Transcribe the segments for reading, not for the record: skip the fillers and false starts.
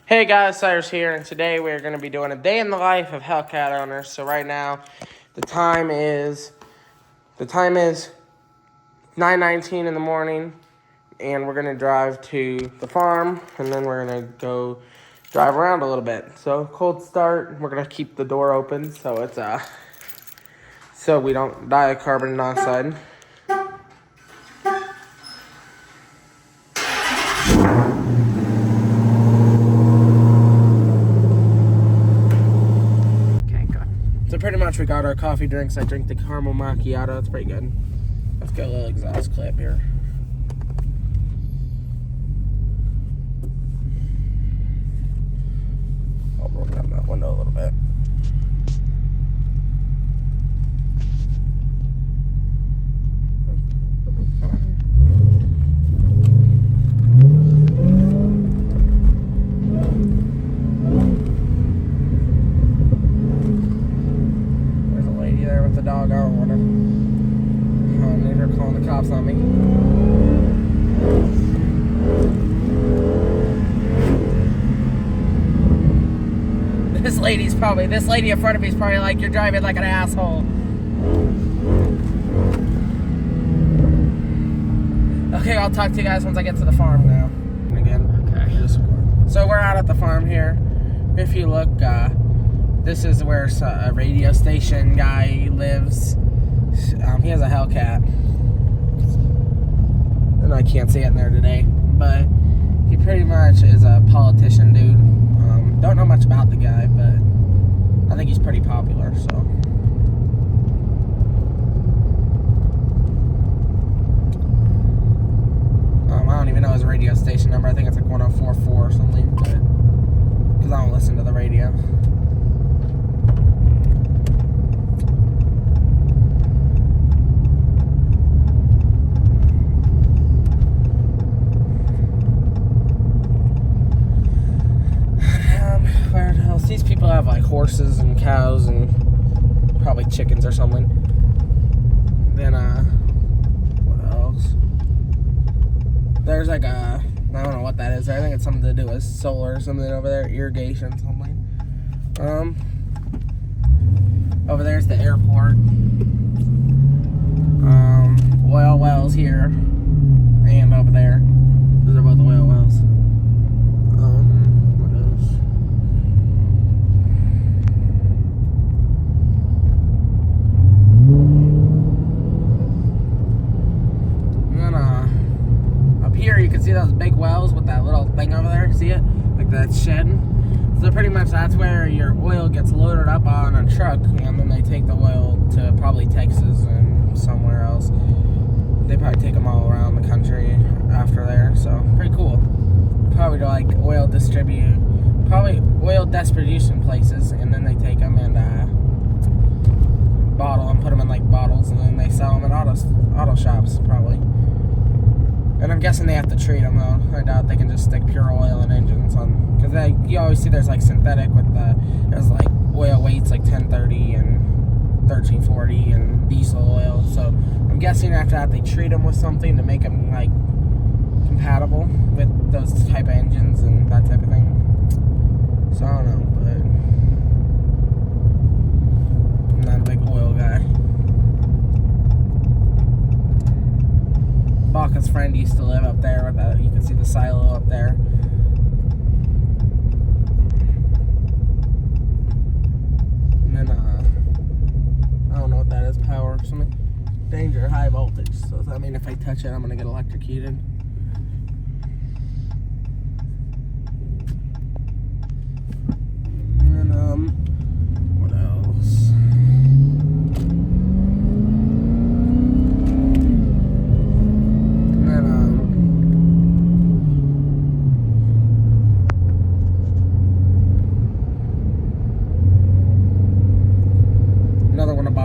Hey guys, Cyrus here, and today we're going to be doing a day in the life of Hellcat owners. So right now, the time is 9:19 in the morning, and we're going to drive to the farm, and then we're going to go drive around a little bit. So cold start, we're going to keep the door open so it's so we don't die of carbon monoxide. So pretty much we got our coffee drinks. I drink the caramel macchiato. It's pretty good. Let's get a little exhaust clip here. I'll roll down that window a little bit. The dog, I don't want her. I need her calling the cops on me. This lady in front of me is probably like, you're driving like an asshole. Okay, I'll talk to you guys once I get to the farm now. And again, okay. So we're out at the farm here. If you look, this is where a radio station guy lives. He has a Hellcat. And I can't see it in there today. But he pretty much is a politician dude. Don't know much about the guy, but I think he's pretty popular, so. I don't even know his radio station number. I think it's like 104.4 or something, but because I don't listen to the radio. These people have like horses and cows and probably chickens or something. Then what else? There's like I don't know what that is. I think it's something to do with solar or something over there, irrigation something. Over there's the airport. Oil wells here and over there. Those are both oil wells. See those big wells with that little thing over there? See it? Like that shed? So pretty much that's where your oil gets loaded up on a truck, and then they take the oil to probably Texas and somewhere else. They probably take them all around the country after there, so pretty cool. Probably to like oil distribution places, and then they take them and bottle and put them in like bottles, and then they sell them at auto shops probably. And I'm guessing they have to treat them though. I doubt they can just stick pure oil in engines on, because you always see there's like synthetic with there's like oil weights like 1030 and 1340 and diesel oil. So I'm guessing after that they treat them with something to make them like compatible with those type of engines and that type of thing. So I don't know, but I'm not a big oil guy. Baca's friend used to live up there with you can see the silo up there. And then I don't know what that is, power or something. Danger, high voltage. So does that mean if I touch it I'm gonna get electrocuted? And what else?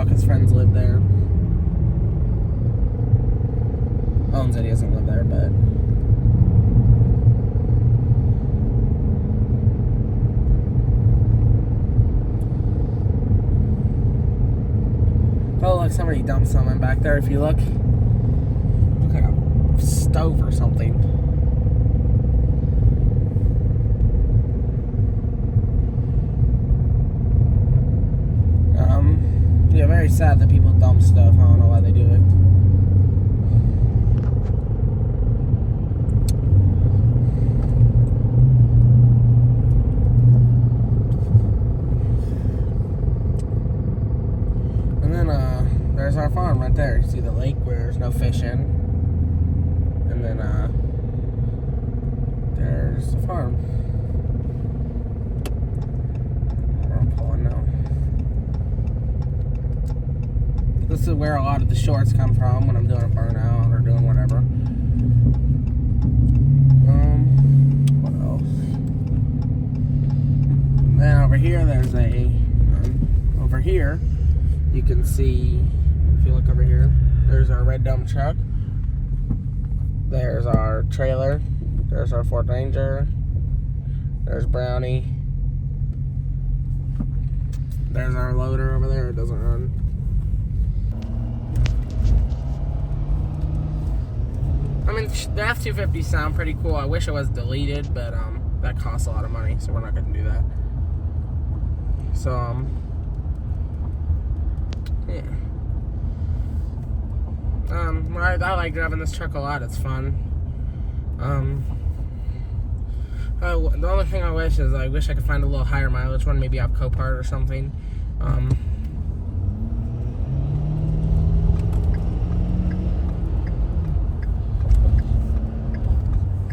His friends live there. Owen said he doesn't live there, but felt like somebody dumped something back there. If you look like a stove or something. sad that people dump stuff. I don't know why they do it. And then there's our farm right there. You see the lake where there's no fish in. And then there's the farm. Where I'm pulling now. This is where a lot of the shorts come from when I'm doing a burnout or doing whatever. What else? Then over here, there's over here, you can see, if you look over here, there's our red dump truck. There's our trailer. There's our Ford Ranger. There's Brownie. There's our loader over there. It doesn't run. I mean, the F-250s sound pretty cool. I wish it was deleted, but that costs a lot of money, so we're not going to do that. So, yeah. I like driving this truck a lot. It's fun. The only thing I wish is I wish I could find a little higher mileage one, maybe off Copart or something.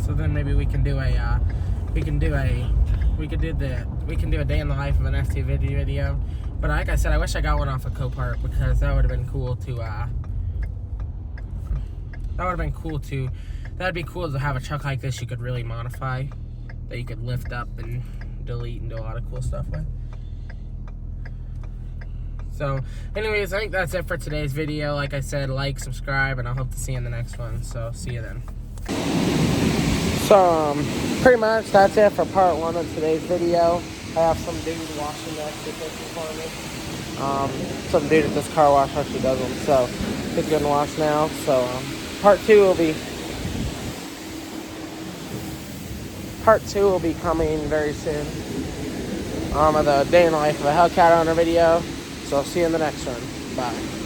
So then maybe we can do a day in the life of an F250 video. But like I said, I wish I got one off of Copart because that would have been cool to that'd be cool to have a truck like this you could really modify, that you could lift up and delete and do a lot of cool stuff with. So anyways, I think that's it for today's video. Like I said, like, subscribe, and I hope to see you in the next one. So see you then. So pretty much that's it for part 1 of today's video. I have some dude washing the F-250 for me. Some dude at this car wash actually does them, so he's getting washed now. So part 2 will be coming very soon. Of the day in the life of a Hellcat owner video. So I'll see you in the next one. Bye.